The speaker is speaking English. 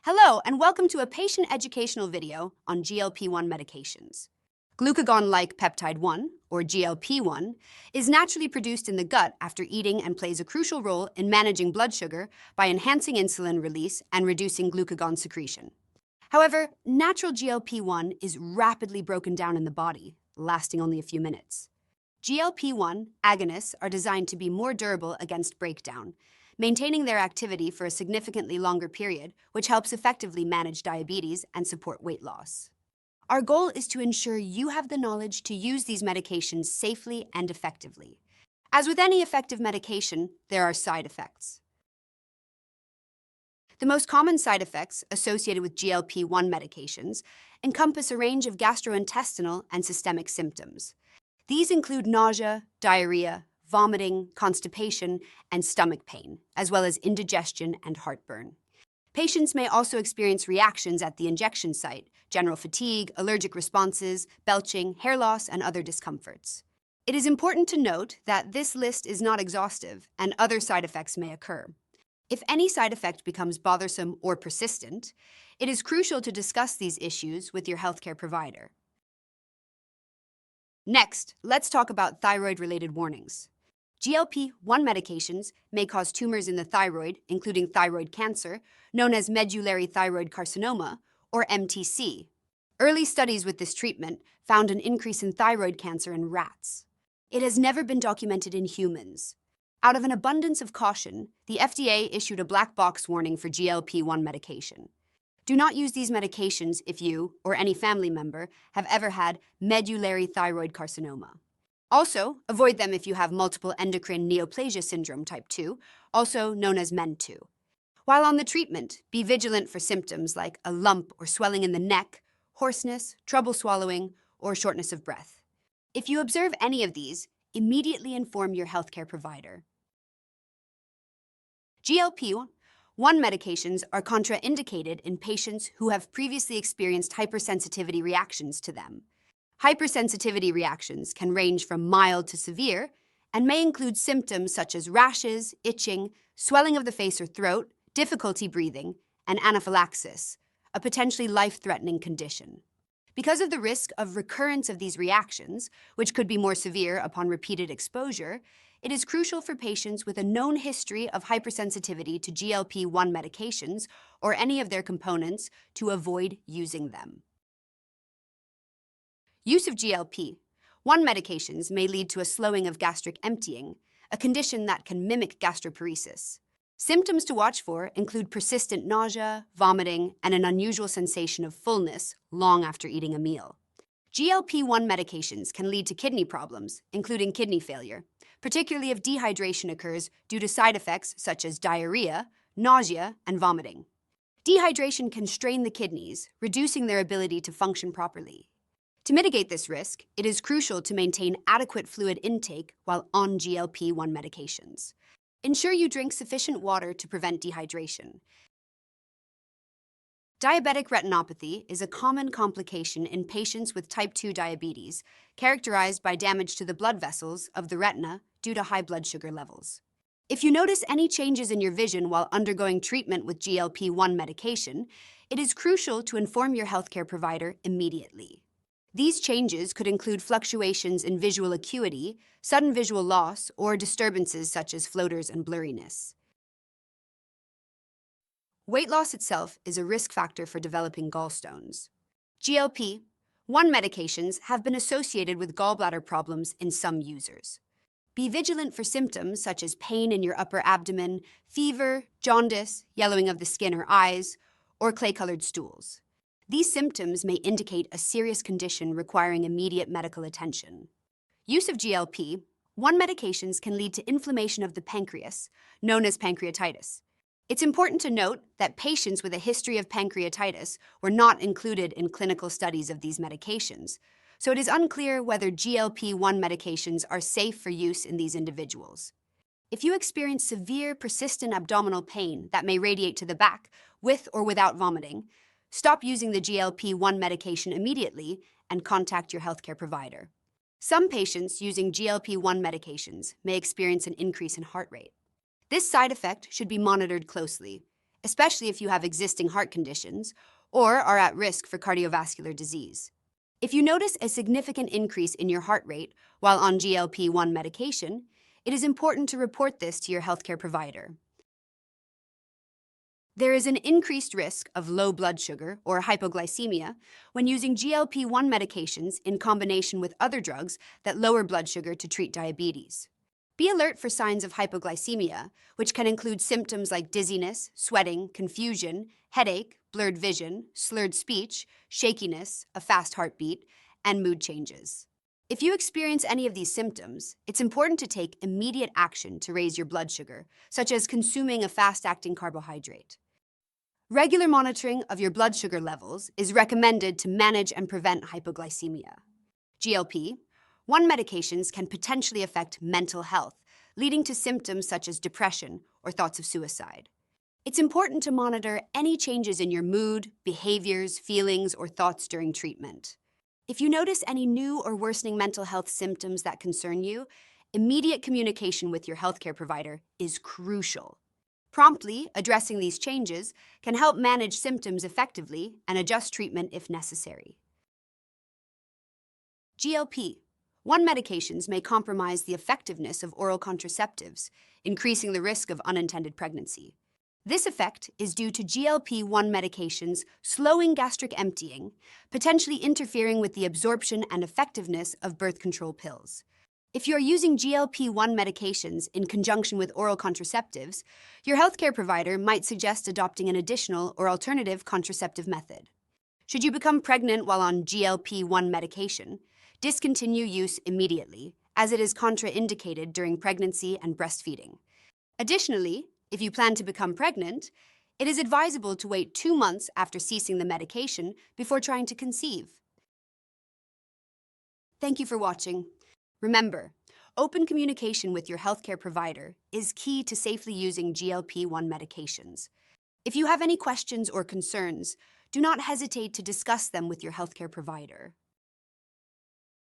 Hello, and welcome to a patient educational video on GLP-1 medications. Glucagon-like peptide 1, or GLP-1, is naturally produced in the gut after eating and plays a crucial role in managing blood sugar by enhancing insulin release and reducing glucagon secretion. However, natural GLP-1 is rapidly broken down in the body, lasting only a few minutes. GLP-1 agonists are designed to be more durable against breakdown, maintaining their activity for a significantly longer period, which helps effectively manage diabetes and support weight loss. Our goal is to ensure you have the knowledge to use these medications safely and effectively. As with any effective medication, there are side effects. The most common side effects associated with GLP-1 medications encompass a range of gastrointestinal and systemic symptoms. These include nausea, diarrhea, vomiting, constipation, and stomach pain, as well as indigestion and heartburn. Patients may also experience reactions at the injection site, general fatigue, allergic responses, belching, hair loss, and other discomforts. It is important to note that this list is not exhaustive, and other side effects may occur. If any side effect becomes bothersome or persistent, it is crucial to discuss these issues with your healthcare provider. Next, let's talk about thyroid-related warnings. GLP-1 medications may cause tumors in the thyroid, including thyroid cancer, known as medullary thyroid carcinoma, or MTC. Early studies with this treatment found an increase in thyroid cancer in rats. It has never been documented in humans. Out of an abundance of caution, the FDA issued a black box warning for GLP-1 medication. Do not use these medications if you, or any family member, have ever had medullary thyroid carcinoma. Also, avoid them if you have multiple endocrine neoplasia syndrome type 2, also known as MEN2. While on the treatment, be vigilant for symptoms like a lump or swelling in the neck, hoarseness, trouble swallowing, or shortness of breath. If you observe any of these, immediately inform your healthcare provider. GLP-1 medications are contraindicated in patients who have previously experienced hypersensitivity reactions to them. Hypersensitivity reactions can range from mild to severe and may include symptoms such as rashes, itching, swelling of the face or throat, difficulty breathing, and anaphylaxis, a potentially life-threatening condition. Because of the risk of recurrence of these reactions, which could be more severe upon repeated exposure, it is crucial for patients with a known history of hypersensitivity to GLP-1 medications or any of their components to avoid using them. Use of GLP-1 medications may lead to a slowing of gastric emptying, a condition that can mimic gastroparesis. Symptoms to watch for include persistent nausea, vomiting, and an unusual sensation of fullness long after eating a meal. GLP-1 medications can lead to kidney problems, including kidney failure, particularly if dehydration occurs due to side effects such as diarrhea, nausea, and vomiting. Dehydration can strain the kidneys, reducing their ability to function properly. To mitigate this risk, it is crucial to maintain adequate fluid intake while on GLP-1 medications. Ensure you drink sufficient water to prevent dehydration. Diabetic retinopathy is a common complication in patients with type 2 diabetes, characterized by damage to the blood vessels of the retina due to high blood sugar levels. If you notice any changes in your vision while undergoing treatment with GLP-1 medication, it is crucial to inform your healthcare provider immediately. These changes could include fluctuations in visual acuity, sudden visual loss, or disturbances such as floaters and blurriness. Weight loss itself is a risk factor for developing gallstones. GLP-1 medications have been associated with gallbladder problems in some users. Be vigilant for symptoms such as pain in your upper abdomen, fever, jaundice, yellowing of the skin or eyes, or clay-colored stools. These symptoms may indicate a serious condition requiring immediate medical attention. Use of GLP-1 medications can lead to inflammation of the pancreas, known as pancreatitis. It's important to note that patients with a history of pancreatitis were not included in clinical studies of these medications, so it is unclear whether GLP-1 medications are safe for use in these individuals. If you experience severe, persistent abdominal pain that may radiate to the back, with or without vomiting, stop using the GLP-1 medication immediately and contact your healthcare provider. Some patients using GLP-1 medications may experience an increase in heart rate. This side effect should be monitored closely, especially if you have existing heart conditions or are at risk for cardiovascular disease. If you notice a significant increase in your heart rate while on GLP-1 medication, it is important to report this to your healthcare provider. There is an increased risk of low blood sugar or hypoglycemia when using GLP-1 medications in combination with other drugs that lower blood sugar to treat diabetes. Be alert for signs of hypoglycemia, which can include symptoms like dizziness, sweating, confusion, headache, blurred vision, slurred speech, shakiness, a fast heartbeat, and mood changes. If you experience any of these symptoms, it's important to take immediate action to raise your blood sugar, such as consuming a fast-acting carbohydrate. Regular monitoring of your blood sugar levels is recommended to manage and prevent hypoglycemia. GLP-1 medications can potentially affect mental health, leading to symptoms such as depression or thoughts of suicide. It's important to monitor any changes in your mood, behaviors, feelings, or thoughts during treatment. If you notice any new or worsening mental health symptoms that concern you, immediate communication with your healthcare provider is crucial. Promptly addressing these changes can help manage symptoms effectively and adjust treatment if necessary. GLP-1 medications may compromise the effectiveness of oral contraceptives, increasing the risk of unintended pregnancy. This effect is due to GLP-1 medications slowing gastric emptying, potentially interfering with the absorption and effectiveness of birth control pills. If you're using GLP-1 medications in conjunction with oral contraceptives, your healthcare provider might suggest adopting an additional or alternative contraceptive method. Should you become pregnant while on GLP-1 medication, discontinue use immediately, as it is contraindicated during pregnancy and breastfeeding. Additionally, if you plan to become pregnant, it is advisable to wait 2 months after ceasing the medication before trying to conceive. Thank you for watching. Remember, open communication with your healthcare provider is key to safely using GLP-1 medications. If you have any questions or concerns, do not hesitate to discuss them with your healthcare provider.